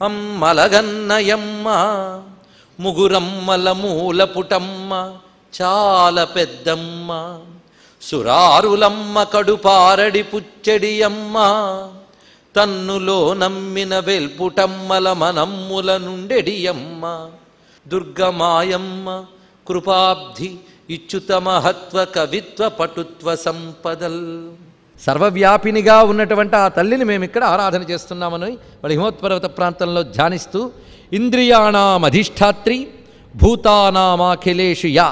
అమ్మలగన్నయమ్మ ముగురమ్మల మూల పుటమ్మ చాలా పెద్దమ్మ సురారులమ్మ కడుపారడి పుచ్చెడియమ్మ తన్నులో నమ్మిన వెల్పుటమ్మల మనమ్ముల నుండెడియమ్మ దుర్గమాయమ్మ కృపాబ్ధి ఇచ్యుత మహత్వ కవిత్వ పటుత్వ సంపదల్. సర్వవ్యాపినిగా ఉన్నటువంటి ఆ తల్లిని మేము ఇక్కడ ఆరాధన చేస్తున్నామని వాళ్ళ హిమోత్పర్వత ప్రాంతంలో ధ్యానిస్తూ ఇంద్రియాణం అధిష్టాత్రి భూతానామఖిలేషు యా,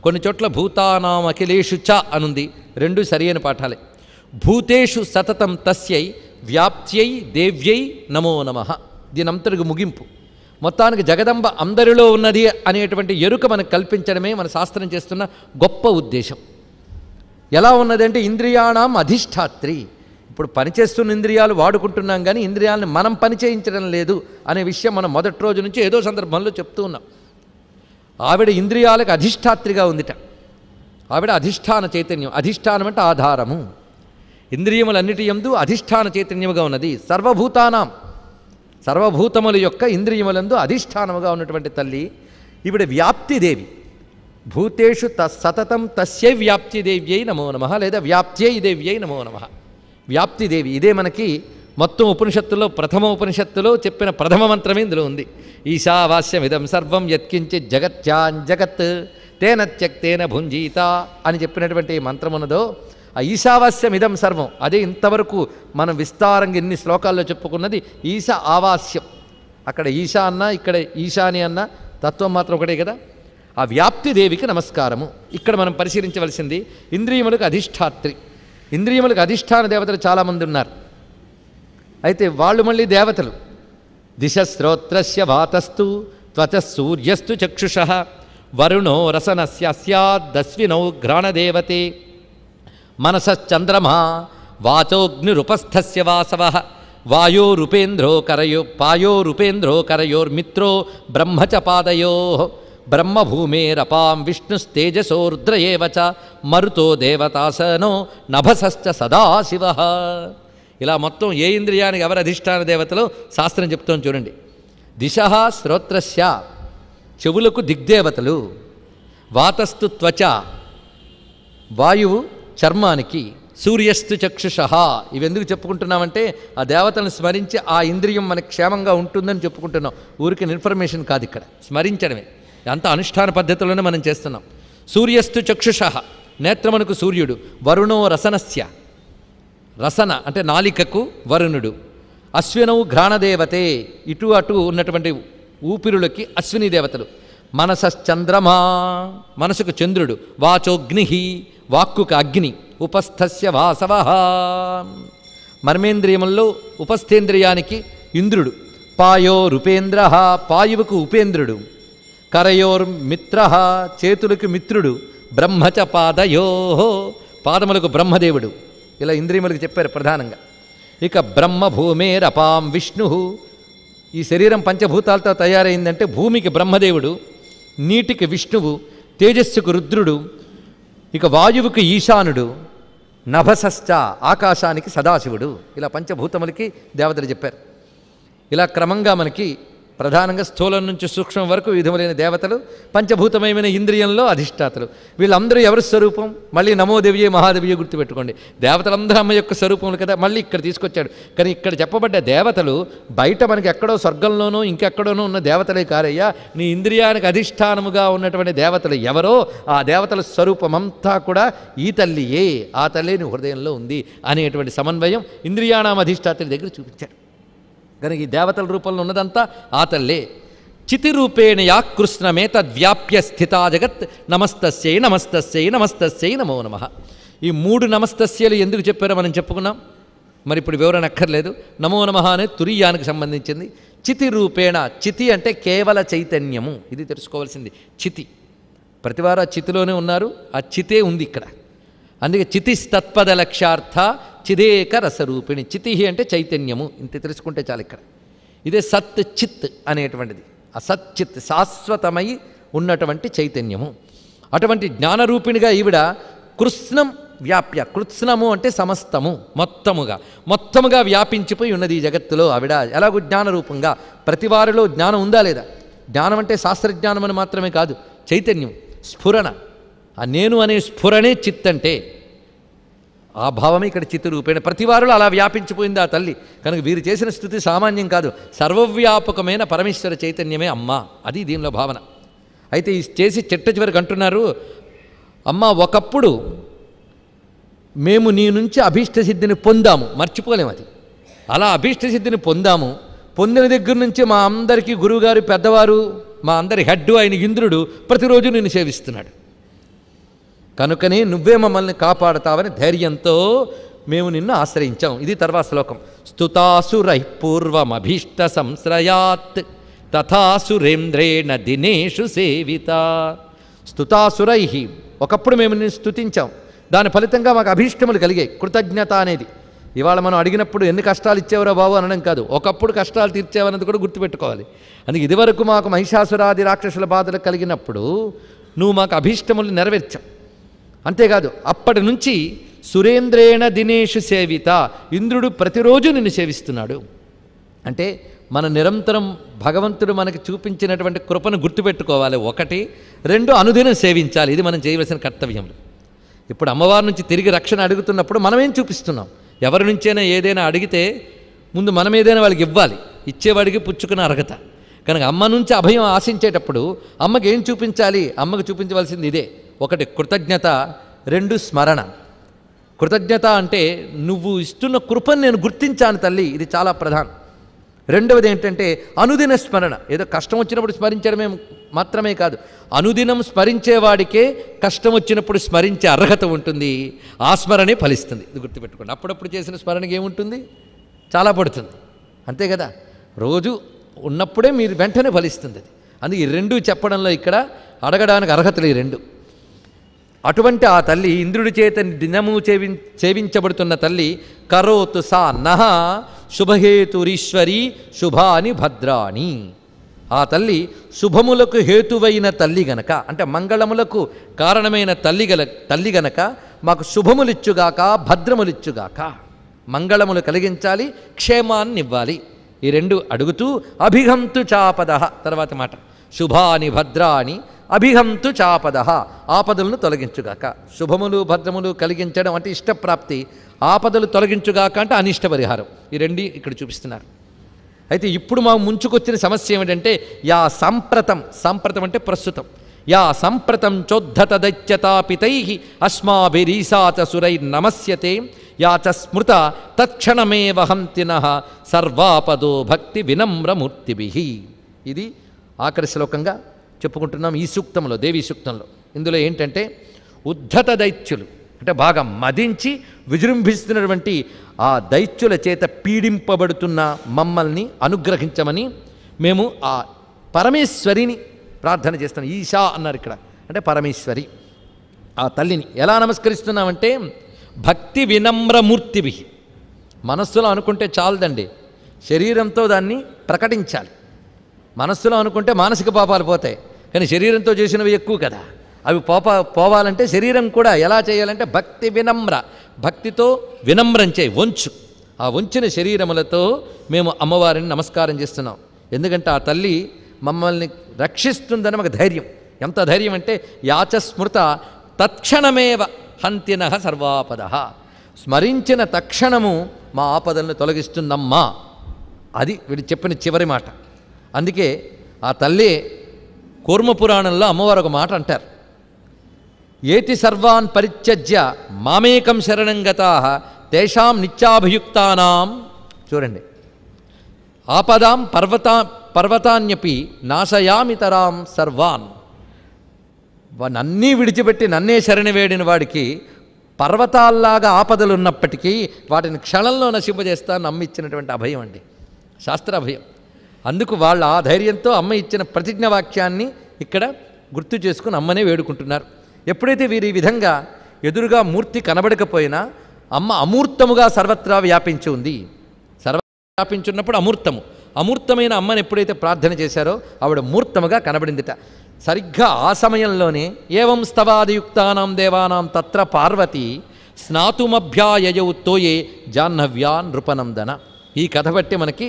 కొన్ని చోట్ల భూతానాం అఖిలేషు చ అనుంది, రెండు సరియైన పాఠాలే. భూతేషు సతతం తస్యై వ్యాప్త్యై దేవ్యై నమో నమః. దీనంతటికి ముగింపు. మొత్తానికి జగదంబ అందరిలో ఉన్నది అనేటువంటి ఎరుక మనకు కల్పించడమే మన శాస్త్రం చేస్తున్న గొప్ప ఉద్దేశం. ఎలా ఉన్నదంటే ఇంద్రియాణం అధిష్టాత్రి. ఇప్పుడు పనిచేస్తున్న ఇంద్రియాలు వాడుకుంటున్నాం కానీ ఇంద్రియాలను మనం పని చేయించడం లేదు అనే విషయం మనం మొదటి రోజు నుంచి ఏదో సందర్భంలో చెప్తూ ఉన్నాం. ఆవిడ ఇంద్రియాలకు అధిష్టాత్రిగా ఉందిట. ఆవిడ అధిష్టాన చైతన్యం. అధిష్టానం అంటే ఆధారము. ఇంద్రియములన్నిటి యందు అధిష్టాన చైతన్యముగా ఉన్నది. సర్వభూతానాం, సర్వభూతముల యొక్క ఇంద్రియములందు అధిష్టానముగా ఉన్నటువంటి తల్లి ఈవిడ వ్యాప్తిదేవి. భూతేషు సతతం తస్యై వ్యాప్తిదేవ్యై నమో నమః, లేదా వ్యాప్త్యై దేవ్యై నమో నమః. వ్యాప్తిదేవి ఇదే మనకి మొత్తం ఉపనిషత్తులో ప్రథమ ఉపనిషత్తులో చెప్పిన ప్రథమ మంత్రమే ఇందులో ఉంది. ఈశావాస్యమిదం సర్వం యత్కించిత్ జగత్యాన్ తేన త్యక్తేన భుంజీత అని చెప్పినటువంటి మంత్రం ఉన్నదో ఆ ఈశావాస్యమిదం సర్వం, అదే ఇంతవరకు మనం విస్తారంగా ఎన్ని శ్లోకాల్లో చెప్పుకున్నది ఈశ ఆవాస్యం. అక్కడ ఈశా అన్నా ఇక్కడ ఈశాని అన్న తత్వం మాత్రం ఒకటే కదా. ఆ వ్యాప్తిదేవికి నమస్కారము. ఇక్కడ మనం పరిశీలించవలసింది ఇంద్రియములకు అధిష్టాత్రి. ఇంద్రియములకు అధిష్టాన దేవతలు చాలామంది ఉన్నారు. అయితే వాళ్ళు మళ్ళీ దేవతలు. దిశశ్రోత్రస్య వాతస్తు త్వచ సూర్యస్తు చక్షుషః వరుణో రసనస్య స్యాదశ్వినౌ ఘ్రాణదేవతే మనసశ్చంద్రమా వాచోగ్నిరుపస్థస్య వాసవః పాయోరూపేంద్రో కరయోర్మిత్రో బ్రహ్మ చ పాదయోః బ్రహ్మభూమేరపాం విష్ణుస్తేజసో రుద్ర ఏవ చ మరుతో దేవతాసనో నభసశ్చ సదాశివః. ఇలా మొత్తం ఏ ఇంద్రియానికి ఎవరు అధిష్టాన దేవతలో శాస్త్రం చెప్తాం చూడండి. దిశః శ్రోత్రస్య చెవులకు దిగ్దేవతలు, వాతస్తు త్వచ వాయువు చర్మానికి, సూర్యస్తు చక్షుషః. ఇవెందుకు చెప్పుకుంటున్నామంటే ఆ దేవతలను స్మరించి ఆ ఇంద్రియం మనకి క్షేమంగా ఉంటుందని చెప్పుకుంటున్నాం. ఊరికి ఇన్ఫర్మేషన్ కాదు, ఇక్కడ స్మరించడమే. అంత అనుష్ఠాన పద్ధతిలోనే మనం చేస్తున్నాం. సూర్యస్తు చక్షుషః నేత్రమునకు సూర్యుడు, వరుణో రసనస్య రసన అంటే నాలికకు వరుణుడు, అశ్వినౌ ఘ్రాణదేవతే ఇటు అటు ఉన్నటువంటి ఊపిరులకి అశ్విని దేవతలు, మనసశ్చంద్రమా మనసుకు చంద్రుడు, వాచోగ్ని వాక్కుకు అగ్ని, ఉపస్థస్య వాసవః మర్మేంద్రియముల్లో ఉపస్థేంద్రియానికి ఇంద్రుడు, పాయోరుపేంద్ర పాయువుకు ఉపేంద్రుడు, కరయోర్మిత్ర చేతులకు మిత్రుడు, బ్రహ్మచ పాదయో పాదములకు బ్రహ్మదేవుడు. ఇలా ఇంద్రియములకు చెప్పారు ప్రధానంగా. ఇక బ్రహ్మభూమేరపాం విష్ణు. ఈ శరీరం పంచభూతాలతో తయారైందంటే భూమికి బ్రహ్మదేవుడు, నీటికి విష్ణువు, తేజస్సుకు రుద్రుడు, ఇక వాయువుకి ఈశానుడు, నభసశ్చ ఆకాశానికి సదాశివుడు. ఇలా పంచభూతములకి దేవతలు చెప్పారు. ఇలా క్రమంగా మనకి ప్రధానంగా స్థూలం నుంచి సూక్ష్మం వరకు విధములైన దేవతలు, పంచభూతమైన ఇంద్రియంలో అధిష్టాతలు. వీళ్ళందరూ ఎవరి స్వరూపం? మళ్ళీ నమోదేవియే మహాదేవియే గుర్తుపెట్టుకోండి. దేవతలందరూ అమ్మ యొక్క స్వరూపములు కదా, మళ్ళీ ఇక్కడ తీసుకొచ్చాడు. కానీ ఇక్కడ చెప్పబడ్డ దేవతలు బయట మనకి ఎక్కడో స్వర్గంలోనో ఇంకెక్కడోనో ఉన్న దేవతలే కారయ్యా. నీ ఇంద్రియానికి అధిష్టానముగా ఉన్నటువంటి దేవతలు ఎవరో ఆ దేవతల స్వరూపమంతా కూడా ఈ తల్లియే, ఆ తల్లి నీ హృదయంలో ఉంది అనేటువంటి సమన్వయం ఇంద్రియాణం అధిష్టాతల దగ్గర చూపించాడు. కనుక ఈ దేవతల రూపంలో ఉన్నదంతా ఆ తల్లే. చితిరూపేణ యా కృష్ణమే తద్వ్యాప్య స్థితా జగత్ నమస్తస్యై నమస్తస్యై నమస్తస్యై నమో నమః. ఈ మూడు నమస్తస్యలు ఎందుకు చెప్పారో మనం చెప్పుకున్నాం. మరి ఇప్పుడు వివరణ అక్కర్లేదు. నమో నమః అనే తురీయానికి సంబంధించింది. చితి రూపేణ, చితి అంటే కేవల చైతన్యము, ఇది తెలుసుకోవాల్సింది. చితి ప్రతివారు ఆ చితిలోనే ఉన్నారు, ఆ చితే ఉంది ఇక్కడ. అందుకే చితిస్తత్పద లక్ష్యార్థ చిదేక రసరూపిణి. చితి అంటే చైతన్యము, ఇంత తెలుసుకుంటే చాలు ఇక్కడ. ఇదే సత్ చిత్ అనేటువంటిది. ఆ సచ్చిత్ శాశ్వతమై ఉన్నటువంటి చైతన్యము. అటువంటి జ్ఞానరూపిణిగా ఈవిడ కృష్ణం వ్యాప్య. కృత్స్నము అంటే సమస్తము, మొత్తముగా వ్యాపించిపోయి ఉన్నది ఈ జగత్తులో ఆవిడ. ఎలాగూ జ్ఞానరూపంగా. ప్రతి వారిలో జ్ఞానం ఉందా లేదా? జ్ఞానం అంటే శాస్త్రజ్ఞానం అని మాత్రమే కాదు, చైతన్యం, స్ఫురణ. ఆ నేను అనే స్ఫురణే చిత్ అంటే. ఆ భావమే ఇక్కడ చిత్తురూపేణ ప్రతి వారిలో అలా వ్యాపించిపోయింది ఆ తల్లి. కనుక వీరు చేసిన స్థుతి సామాన్యం కాదు, సర్వవ్యాపకమైన పరమేశ్వర చైతన్యమే అమ్మ. అది దీనిలో భావన. అయితే ఈ చేసి చిట్ట చివరికి అంటున్నారు, అమ్మ ఒకప్పుడు మేము నీ నుంచి అభీష్టసిద్ధిని పొందాము, మర్చిపోలేము అది. అలా అభీష్టసిద్ధిని పొందాము. పొందిన దగ్గర నుంచి మా అందరికీ గురువుగారు, పెద్దవారు, మా అందరి హెడ్ అయిన ఇంద్రుడు ప్రతిరోజు నిన్ను సేవిస్తున్నాడు. కనుకనే నువ్వే మమ్మల్ని కాపాడతావని ధైర్యంతో మేము నిన్ను ఆశ్రయించాం. ఇది తర్వాత శ్లోకం. స్తుతాసురై పూర్వమభీష్ట సంశ్రయాత్ తథాసురేంద్రేణ దినేషు సేవిత. స్తుతాసురై, ఒకప్పుడు మేము నిన్ను స్తుతించాం, దాని ఫలితంగా మాకు అభీష్టములు కలిగాయి. కృతజ్ఞత అనేది ఇవాళ మనం అడిగినప్పుడు ఎన్ని కష్టాలు ఇచ్చేవరా బాబు అనడం కాదు, ఒకప్పుడు కష్టాలు తీర్చేవన్నది కూడా గుర్తుపెట్టుకోవాలి. అందుకే ఇదివరకు మాకు మహిషాసురాది రాక్షసుల బాధలు కలిగినప్పుడు నువ్వు మాకు అభీష్టములు నెరవేర్చావు. అంతేకాదు అప్పటి నుంచి సురేంద్రేణ దినేషు సేవిత, ఇంద్రుడు ప్రతిరోజు నిన్ను సేవిస్తున్నాడు. అంటే మన నిరంతరం భగవంతుడు మనకి చూపించినటువంటి కృపను గుర్తుపెట్టుకోవాలి. ఒకటి, రెండు, అనుదినం సేవించాలి. ఇది మనం చేయవలసిన కర్తవ్యములు. ఇప్పుడు అమ్మవారి నుంచి తిరిగి రక్షణ అడుగుతున్నప్పుడు మనమేం చూపిస్తున్నాం? ఎవరి నుంచైనా ఏదైనా అడిగితే ముందు మనం ఏదైనా వాళ్ళకి ఇవ్వాలి, ఇచ్చేవాడికి పుచ్చుకున్న అర్హత. కనుక అమ్మ నుంచి అభయం ఆశించేటప్పుడు అమ్మకి ఏం చూపించాలి? అమ్మకు చూపించవలసింది ఇదే. ఒకటి కృతజ్ఞత, రెండు స్మరణ. కృతజ్ఞత అంటే నువ్వు ఇస్తున్న కృపను నేను గుర్తించాను తల్లి, ఇది చాలా ప్రధానం. రెండవది ఏంటంటే అనుదిన స్మరణ. ఏదో కష్టం వచ్చినప్పుడు స్మరించడమే మాత్రమే కాదు, అనుదినం స్మరించేవాడికే కష్టం వచ్చినప్పుడు స్మరించే అర్హత ఉంటుంది. ఆ స్మరణే ఫలిస్తుంది. ఇది గుర్తుపెట్టుకోండి. అప్పుడప్పుడు చేసిన స్మరణకి ఏముంటుంది? చాలా పడుతుంది, అంతే కదా. రోజు ఉన్నప్పుడే మీరు వెంటనే ఫలిస్తుంది అది. అందుకే ఈ రెండు చెప్పడంలో ఇక్కడ అడగడానికి అర్హతలు ఈ రెండు. అటువంటి ఆ తల్లి, ఇంద్రుడి చేత దినము సేవించబడుతున్న తల్లి, కరోతు సా నహ శుభహేతురీశ్వరి శుభాని భద్రాణి. ఆ తల్లి శుభములకు హేతువైన తల్లి గనక, అంటే మంగళములకు కారణమైన తల్లి గనక మాకు శుభములిచ్చుగాక, భద్రములిచ్చుగాక. మంగళములు కలిగించాలి, క్షేమాన్ని ఇవ్వాలి. ఈ రెండు అడుగుతూ అభిహంతు చాపద, తర్వాత మాట, శుభాని భద్రాని అభిహంతు చాపద, ఆపదలను తొలగించుగాక. శుభములు భద్రములు కలిగించడం అంటే ఇష్టప్రాప్తి, ఆపదలు తొలగించుగాక అంటే అనిష్ట పరిహారం. ఈ రెండు ఇక్కడ చూపిస్తున్నారు. అయితే ఇప్పుడు మా ముంచుకొచ్చిన సమస్య ఏమిటంటే, యా సంప్రతం అంటే ప్రస్తుతం, యా సంప్రతం చోద్ధత దైత్యతాపితై అస్మాభిరీసాచ సురై నమస్యతే యా చ స్మృత తత్క్షణమేవ హంతినః సర్వాపదో భక్తి వినమ్రమూర్తిభిః. ఇది ఆఖరి శ్లోకంగా చెప్పుకుంటున్నాం ఈ సూక్తంలో, దేవీ సూక్తంలో. ఇందులో ఏంటంటే ఉద్ధత దైత్యులు అంటే బాగా మదించి విజృంభిస్తున్నటువంటి ఆ దైత్యుల చేత పీడింపబడుతున్న మమ్మల్ని అనుగ్రహించమని మేము ఆ పరమేశ్వరిని ప్రార్థన చేస్తున్నాం. ఈశా అన్నారు ఇక్కడ, అంటే పరమేశ్వరి. ఆ తల్లిని ఎలా నమస్కరిస్తున్నామంటే భక్తి వినమ్రమూర్తిభి. మనస్సులో అనుకుంటే చాలదండి, శరీరంతో దాన్ని ప్రకటించాలి. మనస్సులో అనుకుంటే మానసిక పాపాలు పోతాయి, కానీ శరీరంతో చేసినవి ఎక్కువ కదా. అవి పోవాలంటే శరీరం కూడా ఎలా చేయాలంటే భక్తి వినమ్ర, భక్తితో వినమ్రం చేయి, వంచు. ఆ వంచిన శరీరములతో మేము అమ్మవారిని నమస్కారం చేస్తున్నాం. ఎందుకంటే ఆ తల్లి మమ్మల్ని రక్షిస్తుందని మాకు ధైర్యం. ఎంత ధైర్యం అంటే యాచ స్మృత తత్క్షణమేవ హంతినః సర్వాపద, స్మరించిన తక్షణము మా ఆపదలను తొలగిస్తుందమ్మా. అది వీడు చెప్పిన చివరి మాట. అందుకే ఆ తల్లి కూర్మపురాణంలో అమ్మవారు ఒక మాట అంటారు, ఏతి సర్వాన్ పరిత్యజ్య మామేకం శరణం గతాః తేషాం నిత్యాభియుక్తానాం. చూడండి, ఆపదాం పర్వతాన్యపి నాశయామితరాం సర్వాన్. నన్నీ విడిచిపెట్టి నన్నే శరణి వేడిన వాడికి పర్వతాల్లాగా ఆపదలు ఉన్నప్పటికీ వాటిని క్షణంలో నశింపజేస్తాను నమ్మిచ్చినటువంటి అభయం అండి, శాస్త్ర అభయం. అందుకు వాళ్ళ ఆ ధైర్యంతో అమ్మ ఇచ్చిన ప్రతిజ్ఞ వాక్యాన్ని ఇక్కడ గుర్తు చేసుకుని అమ్మనే వేడుకుంటున్నారు. ఎప్పుడైతే వీరు ఈ విధంగా ఎదురుగా మూర్తి కనబడకపోయినా అమ్మ అమూర్తముగా సర్వత్రా వ్యాపించి ఉంది. సర్వత్రా వ్యాపించున్నప్పుడు అమూర్తమైన అమ్మని ఎప్పుడైతే ప్రార్థన చేశారో ఆవిడ మూర్తముగా కనబడిందిట. సరిగ్గా ఆ సమయంలోనే ఏవం స్తవాదియుక్తానాం దేవానాం తత్ర పార్వతి స్నాతుమభ్యాయయౌ తోయే జాహ్నవ్యా నృపనందన. ఈ కథ బట్టి మనకి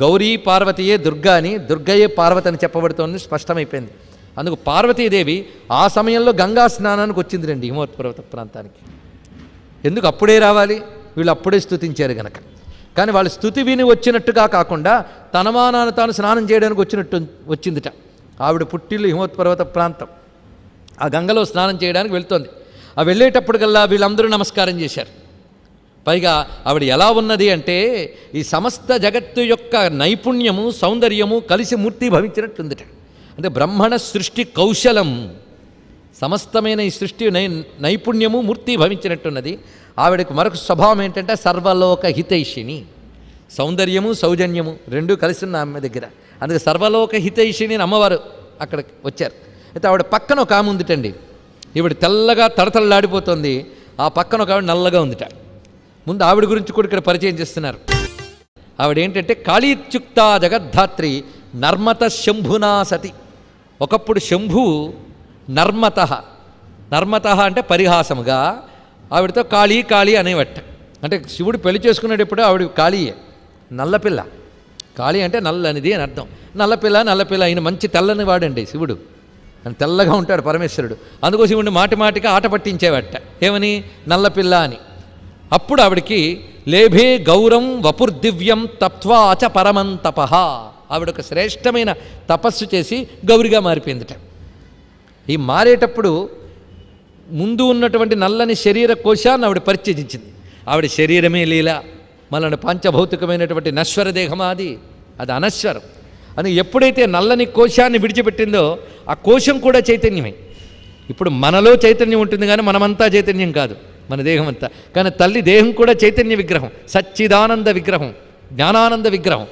గౌరీ పార్వతీయే దుర్గా అని, దుర్గయే పార్వతి అని చెప్పబడుతోంది, స్పష్టమైపోయింది. అందుకు పార్వతీదేవి ఆ సమయంలో గంగా స్నానానికి వచ్చింది రండి హిమవత్ పర్వత ప్రాంతానికి. ఎందుకు అప్పుడే రావాలి? వీళ్ళు అప్పుడే స్తుతించారు గనక. కానీ వాళ్ళు స్తుతి విని వచ్చినట్టుగా కాకుండా తనమానాన్ని తాను స్నానం చేయడానికి వచ్చిందిట. ఆవిడ పుట్టిల్లు హిమవత్ పర్వత ప్రాంతం. ఆ గంగలో స్నానం చేయడానికి వెళ్తోంది. ఆ వెళ్ళేటప్పటికల్లా వీళ్ళందరూ నమస్కారం చేశారు. పైగా ఆవిడ ఎలా ఉన్నది అంటే ఈ సమస్త జగత్తు యొక్క నైపుణ్యము సౌందర్యము కలిసి మూర్తి భవించినట్టుందిట. అంటే బ్రహ్మణ సృష్టి కౌశలం, సమస్తమైన ఈ సృష్టి నైపుణ్యము మూర్తి భవించినట్టున్నది. ఆవిడకు మరొక స్వభావం ఏంటంటే సర్వలోక హితైషిణి, సౌందర్యము సౌజన్యము రెండూ కలిసి ఉన్న ఆమె దగ్గర. అందుకే సర్వలోక హితైషిణి అని అమ్మవారు అక్కడ వచ్చారు. అయితే ఆవిడ పక్కన ఒక ఆమె ఉందిటండి. ఈవిడ తెల్లగా తడతళ్ళాడిపోతుంది, ఆ పక్కన ఒక ఆవిడ నల్లగా ఉందిట. ముందు ఆవిడ గురించి కూడా ఇక్కడ పరిచయం చేస్తున్నారు. ఆవిడేంటంటే కాళీత్యుక్త జగద్ధాత్రి నర్మత శంభునా సతి. ఒకప్పుడు శంభు నర్మత, నర్మత అంటే పరిహాసముగా ఆవిడతో కాళీ కాళీ అనేవట. అంటే శివుడు పెళ్లి చేసుకునేటప్పుడు ఆవిడ కాళీయే, నల్లపిల్ల. కాళీ అంటే నల్లనిది అని అర్థం. నల్లపిల్ల నల్లపిల్ల అయిన మంచి తెల్లని వాడండి శివుడు, అని తెల్లగా ఉంటాడు పరమేశ్వరుడు. అందుకో శివుడిని మాటి మాటికి ఆట పట్టించేవట, ఏమని? నల్లపిల్ల అని. అప్పుడు ఆవిడికి లేభే గౌరం వపుర్దివ్యం తత్వాచ పరమం తపః, ఆవిడ ఒక శ్రేష్టమైన తపస్సు చేసి గౌరిగా మారిపోయిందిట. ఈ మారేటప్పుడు ముందు ఉన్నటువంటి నల్లని శరీర కోశాన్ని ఆవిడ పరిత్యజించింది. ఆవిడ శరీరమే లీల, మళ్ళీ పంచభౌతికమైనటువంటి నశ్వర దేహమాది, అది అనశ్వరం అని. ఎప్పుడైతే నల్లని కోశాన్ని విడిచిపెట్టిందో ఆ కోశం కూడా చైతన్యమే. ఇప్పుడు మనలో చైతన్యం ఉంటుంది కానీ మనమంతా చైతన్యం కాదు, మన దేహం అంతా. కానీ తల్లి దేహం కూడా చైతన్య విగ్రహం, సచ్చిదానంద విగ్రహం, జ్ఞానానంద విగ్రహం.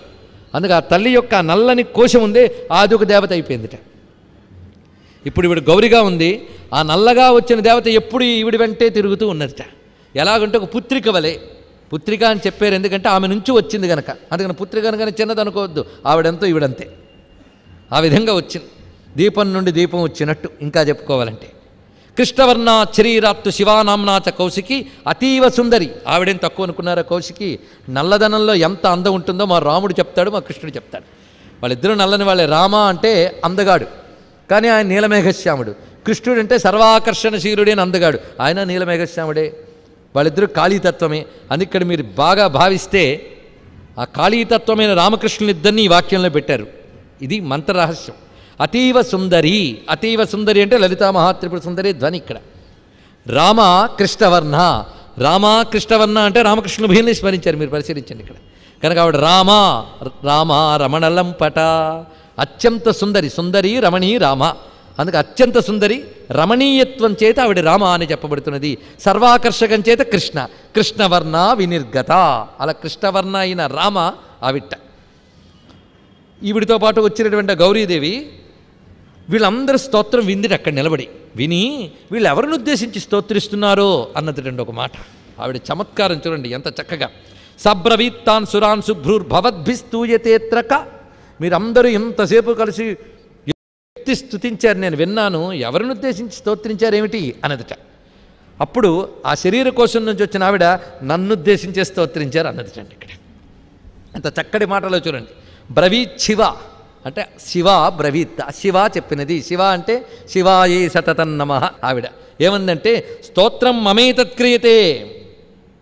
అందుకే ఆ తల్లి యొక్క నల్లని కోశం ఉందే అది ఒక దేవత అయిపోయిందిట. ఇప్పుడు ఈవిడ గౌరిగా ఉంది, ఆ నల్లగా వచ్చిన దేవత ఎప్పుడు ఈవిడి వెంటే తిరుగుతూ ఉన్నదిట. ఎలాగంటే ఒక పుత్రిక వలె, పుత్రిక అని చెప్పారు ఎందుకంటే ఆమె నుంచి వచ్చింది కనుక. అందుకని పుత్రిక అనగానే చిన్నది అనుకోవద్దు, ఆవిడంతో ఈవిడంతే, ఆ విధంగా వచ్చింది. దీపం నుండి దీపం వచ్చినట్టు ఇంకా చెప్పుకోవాలంటే. కృష్ణవర్ణ శరీరాత్తు శివానాంనాచ కౌశికి అతీవ సుందరి. ఆవిడేం తక్కువ అనుకున్నారా? కౌశికి నల్లదనంలో ఎంత అందం ఉంటుందో మా రాముడు చెప్తాడు, మా కృష్ణుడు చెప్తాడు. వాళ్ళిద్దరూ నల్లని వాళ్ళే. రామ అంటే అందగాడు, కానీ ఆయన నీలమేఘశ్యాముడు. కృష్ణుడు అంటే సర్వాకర్షణశీలుడే అని అందగాడు, ఆయన నీలమేఘశ్యాముడే. వాళ్ళిద్దరూ కాళీతత్వమే. అని ఇక్కడ మీరు బాగా భావిస్తే ఆ కాళీతత్వమైన రామకృష్ణులిద్దరినీ ఈ వాక్యంలో పెట్టారు. ఇది మంత్రరహస్యం. అతీవ సుందరి, అతీవ సుందరి అంటే లలితా మహాత్రిపుర సుందరి ధ్వని ఇక్కడ. రామ కృష్ణవర్ణ, రామ కృష్ణవర్ణ అంటే రామకృష్ణుల భీల్ని స్మరించారు, మీరు పరిశీలించండి ఇక్కడ. కనుక ఆవిడ రామ, రామ రమణలంపట, అత్యంత సుందరి, సుందరి రమణీ రామ. అందుకే అత్యంత సుందరి, రమణీయత్వం చేత ఆవిడ రామ అని చెప్పబడుతున్నది. సర్వాకర్షకం చేత కృష్ణ, కృష్ణవర్ణ వినిర్గత. అలా కృష్ణవర్ణ అయిన రామ ఆవిట్ట. ఈవిడితో పాటు వచ్చినటువంటి గౌరీదేవి వీళ్ళందరూ స్తోత్రం విందిట అక్కడ నిలబడి. విని వీళ్ళు ఎవరిని ఉద్దేశించి స్తోత్రిస్తున్నారో అన్నది ఒక మాట. ఆవిడ చమత్కారం చూడండి ఎంత చక్కగా. సబ్రవీత్తాన్ సురాన్ శుభ్రూర్భవద్భిస్తూయతేత్రక. మీరందరూ ఎంతసేపు కలిసి ఎత్తి స్తుతించారు, నేను విన్నాను, ఎవరిని ఉద్దేశించి స్తోత్రించారేమిటి అన్నదిట. అప్పుడు ఆ శరీర కోశం నుంచి వచ్చిన ఆవిడ నన్ను ఉద్దేశించే స్తోత్రించారు అన్నదిటండి ఇక్కడ. అంత చక్కటి మాటలో చూడండి. బ్రవీత్ శివ అంటే శివ బ్రవీత్, శివ చెప్పినది. శివ అంటే శివాయే సతతం నమః. ఆవిడ ఏమందంటే స్తోత్రం మమేతత్క్రియతే.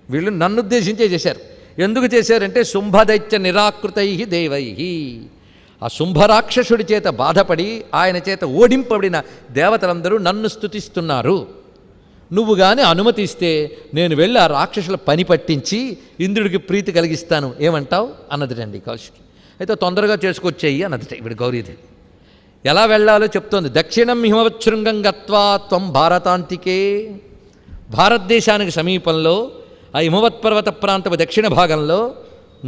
వీళ్ళు నన్ను ఉద్దేశించే చేశారు. ఎందుకు చేశారంటే శుంభదైత్య నిరాకృతై దేవై, ఆ శుంభరాక్షసుడి చేత బాధపడి ఆయన చేత ఓడింపబడిన దేవతలందరూ నన్ను స్తుతిస్తున్నారు. నువ్వు కానీ అనుమతిస్తే నేను వెళ్ళి ఆ రాక్షసుల పని పట్టించి ఇంద్రుడికి ప్రీతి కలిగిస్తాను, ఏమంటావు అన్నదిటండి కౌశికి. అయితే తొందరగా చేసుకొచ్చేయి అన్నదిట ఇప్పుడు గౌరీదేవి. ఎలా వెళ్ళాలో చెప్తోంది. దక్షిణం హిమవచ్చృంగం గత్వా త్వం భారతాంతికే. భారతదేశానికి సమీపంలో ఆ హిమవత్పర్వత ప్రాంతపు దక్షిణ భాగంలో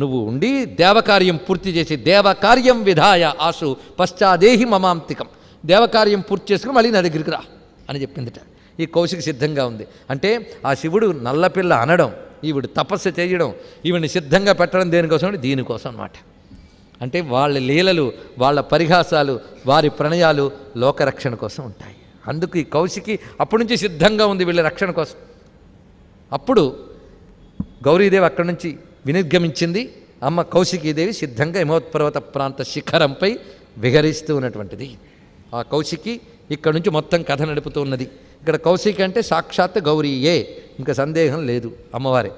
నువ్వు ఉండి దేవకార్యం పూర్తి చేసి, దేవకార్యం విధాయ ఆసు పశ్చాదేహి మమాంతికం, దేవకార్యం పూర్తి చేసుకుని మళ్ళీ నా దగ్గరికి రా అని చెప్పిందిట. ఈ కౌశికి సిద్ధంగా ఉంది. అంటే ఆ శివుడు నల్లపిల్ల అనడం, ఈవిడు తపస్సు చేయడం, ఈవిడిని సిద్ధంగా పెట్టడం దేనికోసం అంటే దీనికోసం అన్నమాట. అంటే వాళ్ళ లీలలు, వాళ్ళ పరిహాసాలు, వారి ప్రణయాలు లోకరక్షణ కోసం ఉంటాయి. అందుకు ఈ కౌశికి అప్పటి నుంచి సిద్ధంగా ఉంది వీళ్ళ రక్షణ కోసం. అప్పుడు గౌరీదేవి అక్కడి నుంచి వినిర్గమించింది. అమ్మ కౌశికీదేవి సిద్ధంగా హిమోత్పర్వత ప్రాంత శిఖరంపై విహరిస్తూ ఉన్నటువంటిది. ఆ కౌశికి ఇక్కడ నుంచి మొత్తం కథ నడుపుతూ ఉన్నది. ఇక్కడ కౌశికి అంటే సాక్షాత్ గౌరీయే, ఇంకా సందేహం లేదు, అమ్మవారే.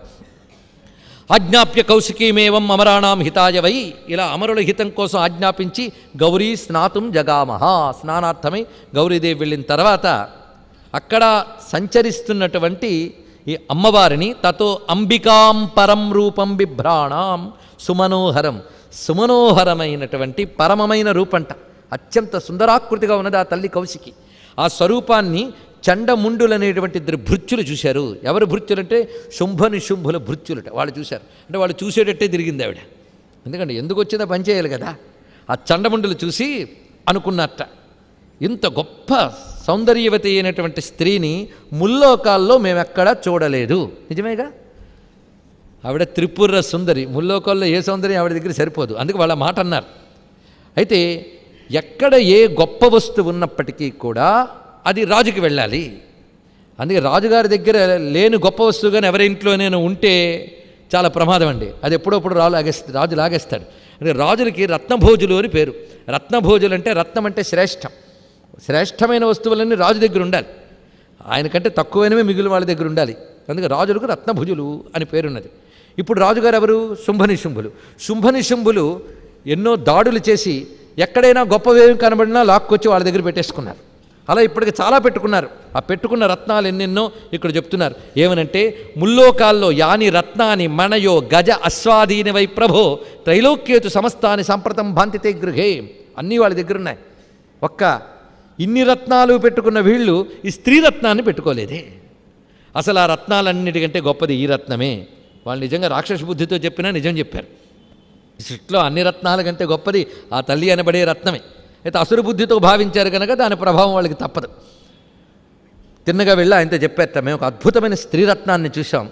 ఆజ్ఞాప్య కౌశికీమేవం అమరాణం హితాయ వై, ఇలా అమరుల హితం కోసం ఆజ్ఞాపించి గౌరీ స్నాతుం జగామహ, స్నానార్థమై గౌరీదేవి వెళ్ళిన తర్వాత అక్కడ సంచరిస్తున్నటువంటి ఈ అమ్మవారిని తతో అంబికాం పరం రూపం బిభ్రాణం సుమనోహరం, సుమనోహరమైనటువంటి పరమమైన రూపంట, అత్యంత సుందరాకృతిగా ఉన్నది ఆ తల్లి కౌశికి. ఆ స్వరూపాన్ని చండముండులనేటువంటి ఇద్దరు భృత్యులు చూశారు. ఎవరు భృత్యులు అంటే శుంభనిశుంభుల భృత్యులట. వాళ్ళు చూశారు, అంటే వాళ్ళు చూసేటట్టే తిరిగింది ఆవిడ. ఎందుకంటే ఎందుకు వచ్చిందో పని చేయాలి కదా. ఆ చండముండులు చూసి అనుకున్నట్ట, ఇంత గొప్ప సౌందర్యవతి అయినటువంటి స్త్రీని ముల్లోకాల్లో మేమెక్కడా చూడలేదు. నిజమేగా, ఆవిడ త్రిపుర సుందరి, ముల్లోకాల్లో ఏ సౌందర్యం ఆవిడ దగ్గర సరిపోదు, అందుకు వాళ్ళ మాట అన్నారు. అయితే ఎక్కడ ఏ గొప్ప వస్తువు ఉన్నప్పటికీ కూడా అది రాజుకి వెళ్ళాలి. అందుకే రాజుగారి దగ్గర లేని గొప్ప వస్తువు కానీ ఎవరి ఇంట్లోనైనా ఉంటే చాలా ప్రమాదం అండి. అది ఎప్పుడప్పుడు రాజు లాగేస్తాడు. అంటే రాజులకి రత్నభోజులు అని పేరు. రత్నభోజులు అంటే రత్నం అంటే శ్రేష్టం, శ్రేష్టమైన వస్తువులన్నీ రాజు దగ్గర ఉండాలి. ఆయనకంటే తక్కువైనవే మిగిలిన వాళ్ళ దగ్గర ఉండాలి. అందుకే రాజులకు రత్నభుజులు అని పేరున్నది. ఇప్పుడు రాజుగారు ఎవరు? శుంభనిశుంభులు. శుంభనిశుంభులు ఎన్నో దాడులు చేసి ఎక్కడైనా గొప్పవేమి కనబడినా లాక్కొచ్చి వాళ్ళ దగ్గర పెట్టేసుకున్నారు. అలా ఇప్పటికి చాలా పెట్టుకున్నారు. ఆ పెట్టుకున్న రత్నాలు ఎన్నెన్నో ఇక్కడ చెప్తున్నారు. ఏమనంటే ముల్లోకాల్లో యాని రత్నాని మనయో గజ అశ్వాధీని వై ప్రభో త్రైలోక్యేతు సమస్తాని సంప్రతం భాంతితే గృహే, అన్నీ వాళ్ళ దగ్గర ఉన్నాయి. ఒక్క ఇన్ని రత్నాలు పెట్టుకున్న వీళ్ళు ఈ స్త్రీ రత్నాన్ని పెట్టుకోలేదే. అసలు ఆ రత్నాలన్నిటికంటే గొప్పది ఈ రత్నమే. వాళ్ళు నిజంగా రాక్షస బుద్ధితో చెప్పినా నిజం చెప్పారు. సృష్టిలో అన్ని రత్నాల కంటే గొప్పది ఆ తల్లి అనబడే రత్నమే. అయితే అసుర బుద్ధితో భావించారు కనుక దాని ప్రభావం వాళ్ళకి తప్పదు. తిన్నగా వెళ్ళి ఆయనతో చెప్పేట, మేము ఒక అద్భుతమైన స్త్రీరత్నాన్ని చూసాం,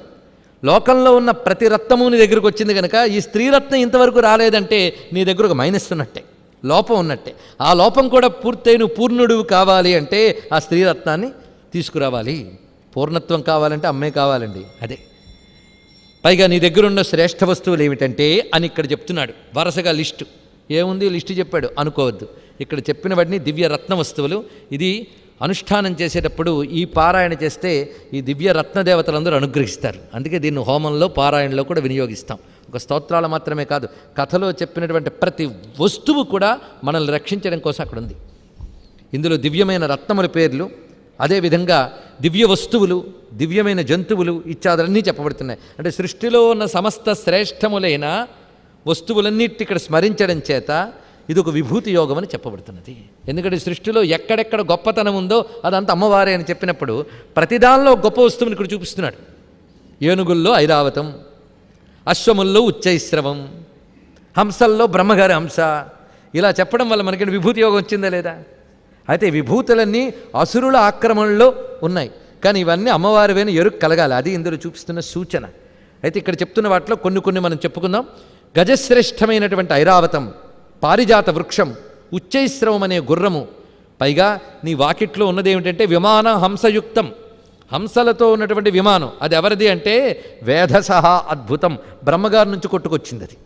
లోకంలో ఉన్న ప్రతి రత్నము నీ దగ్గరకు వచ్చింది కనుక ఈ స్త్రీరత్నం ఇంతవరకు రాలేదంటే నీ దగ్గర ఒక మైనస్ ఉన్నట్టే, లోపం ఉన్నట్టే. ఆ లోపం కూడా పూర్తయిన పూర్ణుడు కావాలి అంటే ఆ స్త్రీరత్నాన్ని తీసుకురావాలి. పూర్ణత్వం కావాలంటే అమ్మే కావాలండి. అదే పైగా నీ దగ్గరున్న శ్రేష్ఠ వస్తువులు ఏమిటంటే అని ఇక్కడ చెప్తున్నాడు. వరుసగా లిస్టు ఏముంది, లిస్టు చెప్పాడు అనుకోవద్దు. ఇక్కడ చెప్పిన వాటిని దివ్య రత్న వస్తువులు. ఇది అనుష్ఠానం చేసేటప్పుడు ఈ పారాయణ చేస్తే ఈ దివ్య రత్నదేవతలందరూ అనుగ్రహిస్తారు. అందుకే దీన్ని హోమంలో పారాయణలో కూడా వినియోగిస్తాం. ఒక స్తోత్రాలు మాత్రమే కాదు, కథలో చెప్పినటువంటి ప్రతి వస్తువు కూడా మనల్ని రక్షించడం కోసం అక్కడ ఉంది. ఇందులో దివ్యమైన రత్నముల పేర్లు, అదేవిధంగా దివ్య వస్తువులు, దివ్యమైన జంతువులు ఇత్యాదులన్నీ చెప్పబడుతున్నాయి. అంటే సృష్టిలో ఉన్న సమస్త శ్రేష్టములైన వస్తువులన్నిటి ఇక్కడ స్మరించడం చేత ఇది ఒక విభూతి యోగం అని చెప్పబడుతున్నది. ఎందుకంటే సృష్టిలో ఎక్కడెక్కడ గొప్పతనం ఉందో అదంతా అమ్మవారే అని చెప్పినప్పుడు ప్రతిదానిలో గొప్ప వస్తువుని ఇక్కడ చూపిస్తున్నాడు. ఏనుగుల్లో ఐరావతం, అశ్వముల్లో ఉచ్చైశ్రవం, హంసల్లో బ్రహ్మగారి హంస. ఇలా చెప్పడం వల్ల మనకి విభూతి యోగం వచ్చిందా లేదా? అయితే విభూతులన్నీ అసురుల ఆక్రమణలో ఉన్నాయి, కానీ ఇవన్నీ అమ్మవారివైన ఎరుకు కలగాలి. అది ఇందులో చూపిస్తున్న సూచన. అయితే ఇక్కడ చెప్తున్న వాటిలో కొన్ని మనం చెప్పుకుందాం. గజశ్రేష్టమైనటువంటి ఐరావతం, పారిజాత వృక్షం, ఉచ్చైశ్రవం అనే గుర్రము. పైగా నీ వాకిట్లో ఉన్నది ఏమిటంటే విమాన హంసయుక్తం, హంసలతో ఉన్నటువంటి విమానం. అది ఎవరిది అంటే వేధసహ అద్భుతం, బ్రహ్మగారి నుంచి కొట్టుకొచ్చింది. అది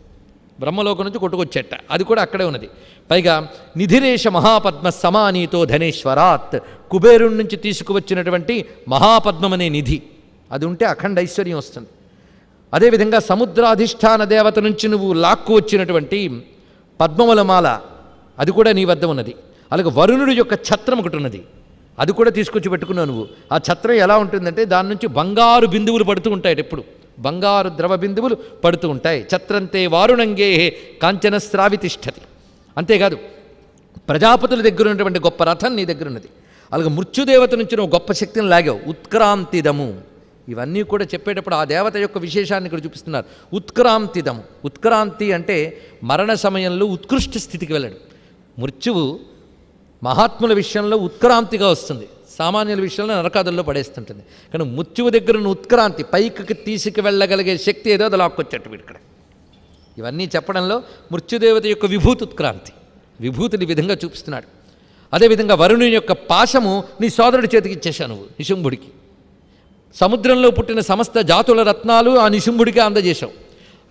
బ్రహ్మలోకం నుంచి కొట్టుకొచ్చేట, అది కూడా అక్కడే ఉన్నది. పైగా నిధిరేష మహాపద్మ సమానీతో ధనేశ్వరాత్, కుబేరుడి నుంచి తీసుకువచ్చినటువంటి మహాపద్మం అనే నిధి, అది ఉంటే అఖండ ఐశ్వర్యం వస్తుంది. అదేవిధంగా సముద్రాధిష్టాన దేవత నుంచి నువ్వు లాక్కు వచ్చినటువంటి పద్మముల మాల, అది కూడా నీ వద్ద ఉన్నది. అలాగే వరుణుడి యొక్క ఛత్రం ఒకటి ఉన్నది, అది కూడా తీసుకొచ్చి పెట్టుకున్నావు నువ్వు. ఆ ఛత్రం ఎలా ఉంటుందంటే దాని నుంచి బంగారు బిందువులు పడుతూ ఉంటాయి, ఎప్పుడు బంగారు ద్రవ బిందువులు పడుతూ ఉంటాయి. ఛత్రంతే వారుణంగే కాంచన స్రావితిష్టతి. అంతేకాదు ప్రజాపతుల దగ్గర ఉన్నటువంటి గొప్ప రథం నీ దగ్గర ఉన్నది. అలాగే మృత్యుదేవత నుంచి నువ్వు గొప్ప శక్తిని లాగావు, ఉత్క్రాంతిదము. ఇవన్నీ కూడా చెప్పేటప్పుడు ఆ దేవత యొక్క విశేషాన్ని ఇక్కడ చూపిస్తున్నారు. ఉత్క్రాంతిదము, ఉత్క్రాంతి అంటే మరణ సమయంలో ఉత్కృష్ట స్థితికి వెళ్ళడం. మృత్యువు మహాత్ముల విషయంలో ఉత్క్రాంతిగా వస్తుంది, సామాన్యుల విషయంలో నరకాదుల్లో పడేస్తుంటుంది. కానీ మృత్యువు దగ్గర ఉత్క్రాంతి, పైకి తీసుకువెళ్ళగలిగే శక్తి ఏదో అది లాక్కొచ్చేట్టు ఇక్కడ. ఇవన్నీ చెప్పడంలో మృత్యుదేవత యొక్క విభూతి ఉత్క్రాంతి, విభూతిని విధంగా చూపిస్తున్నాడు. అదేవిధంగా వరుణుని యొక్క పాశము నీ సోదరుడి చేతికి ఇచ్చేశావు నువ్వు, నిశుంభుడికి. సముద్రంలో పుట్టిన సమస్త జాతుల రత్నాలు ఆ నిశుంభుడికి అందజేశావు.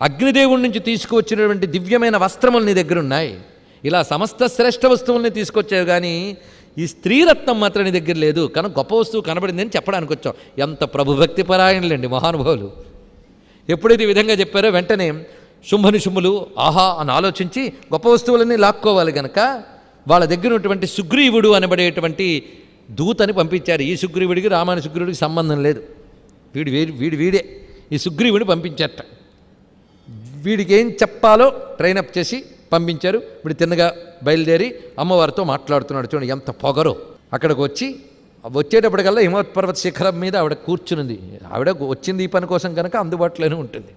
అగ్నిదేవుడి నుంచి తీసుకువచ్చినటువంటి దివ్యమైన వస్త్రములు నీ దగ్గర ఉన్నాయి. ఇలా సమస్త శ్రేష్ఠ వస్తువుల్ని తీసుకొచ్చావు, కానీ ఈ స్త్రీరత్నం మాత్రం నీ దగ్గర లేదు. కనుక గొప్ప వస్తువు కనబడింది అని చెప్పడానికి వచ్చాం. ఎంత ప్రభుభక్తి పరాయణులండి మహానుభావులు. ఎప్పుడైతే ఈ విధంగా చెప్పారో వెంటనే శుంభనిశుంభులు ఆహా అని ఆలోచించి గొప్ప వస్తువులన్నీ లాక్కోవాలి గనక వాళ్ళ దగ్గర ఉన్నటువంటి సుగ్రీవుడు అనబడేటువంటి దూతని పంపించారు. ఈ సుగ్రీవుడికి రామాయణ సుగ్రీవుడికి సంబంధం లేదు. వీడే ఈ సుగ్రీవుడిని పంపించారట. వీడికి ఏం చెప్పాలో ట్రైనప్ చేసి పంపించారు. వీడు తిన్నగా బయలుదేరి అమ్మవారితో మాట్లాడుతున్నాడు. చూడండి ఎంత పొగరో. అక్కడికి వచ్చేటప్పటికల్లా హిమవత్పర్వత శిఖరం మీద ఆవిడ కూర్చునింది. ఆవిడ వచ్చింది ఈ పని కోసం కనుక అందుబాటులోనే ఉంటుంది.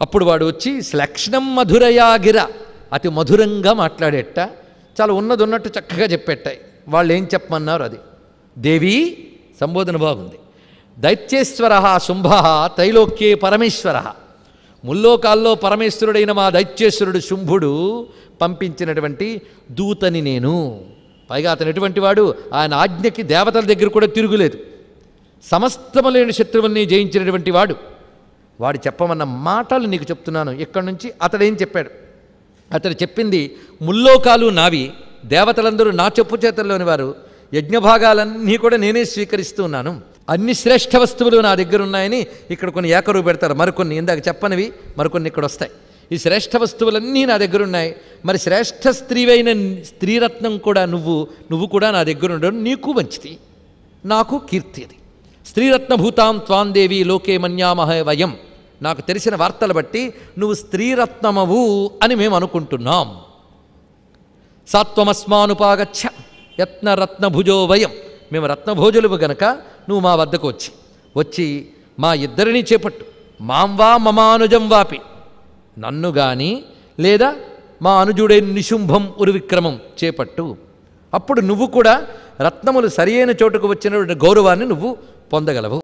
అప్పుడు వాడు వచ్చి శ్లక్ష్ణం మధురయాగిర అతి మధురంగా మాట్లాడేట. చాలా ఉన్నది ఉన్నట్టు చక్కగా చెప్పేటాయి. వాళ్ళు ఏం చెప్పమన్నారు అది. దేవి సంబోధన బాగుంది. దైత్యేశ్వర శుంభ త్రైలోక్యే పరమేశ్వర. ముల్లోకాల్లో పరమేశ్వరుడైన మా దైత్యేశ్వరుడు శుంభుడు పంపించినటువంటి దూతని నేను. పైగా అతను ఎటువంటి వాడు, ఆయన ఆజ్ఞకి దేవతల దగ్గర కూడా తిరుగులేదు. సమస్తము లేని శత్రువుల్ని జయించినటువంటి వాడు. వాడు చెప్పమన్న మాటలు నీకు చెప్తున్నాను. ఇక్కడి నుంచి అతడేం చెప్పాడు? అతడు చెప్పింది ముల్లోకాలు నావి, దేవతలందరూ నా చెప్పు చేతల్లోని వారు, యజ్ఞభాగాలన్నీ కూడా నేనే స్వీకరిస్తూ ఉన్నాను, అన్ని శ్రేష్ఠ వస్తువులు నా దగ్గర ఉన్నాయని ఇక్కడ కొన్ని ఏకరువు పెడతారు. మరికొన్ని ఇందాక చెప్పనివి మరికొన్ని ఇక్కడ వస్తాయి. ఈ శ్రేష్ఠ వస్తువులన్నీ నా దగ్గర ఉన్నాయి. మరి శ్రేష్ఠ స్త్రీవైన స్త్రీరత్నం కూడా నువ్వు కూడా నా దగ్గర ఉండడం నీకు మంచిది, నాకు కీర్తి. అది స్త్రీరత్నభూతాం త్వాందేవి లోకే మన్యామహ వయం. నాకు తెలిసిన వార్తలు బట్టి నువ్వు స్త్రీరత్నమవు అని మేము అనుకుంటున్నాం. సాత్వమస్మానుపాగచ్చ యత్నరత్నభుజో వయం. మేము రత్నభోజులువు గనక నువ్వు మా వద్దకు వచ్చి మా ఇద్దరినీ చేపట్టు. మాం వా మమానుజం వాపి, నన్ను కానీ లేదా మా అనుజుడైన నిశుంభం ఉరువిక్రమం చేపట్టు. అప్పుడు నువ్వు కూడా రత్నములు సరియైన చోటుకు వచ్చిన గౌరవాన్ని నువ్వు పొందగలవు.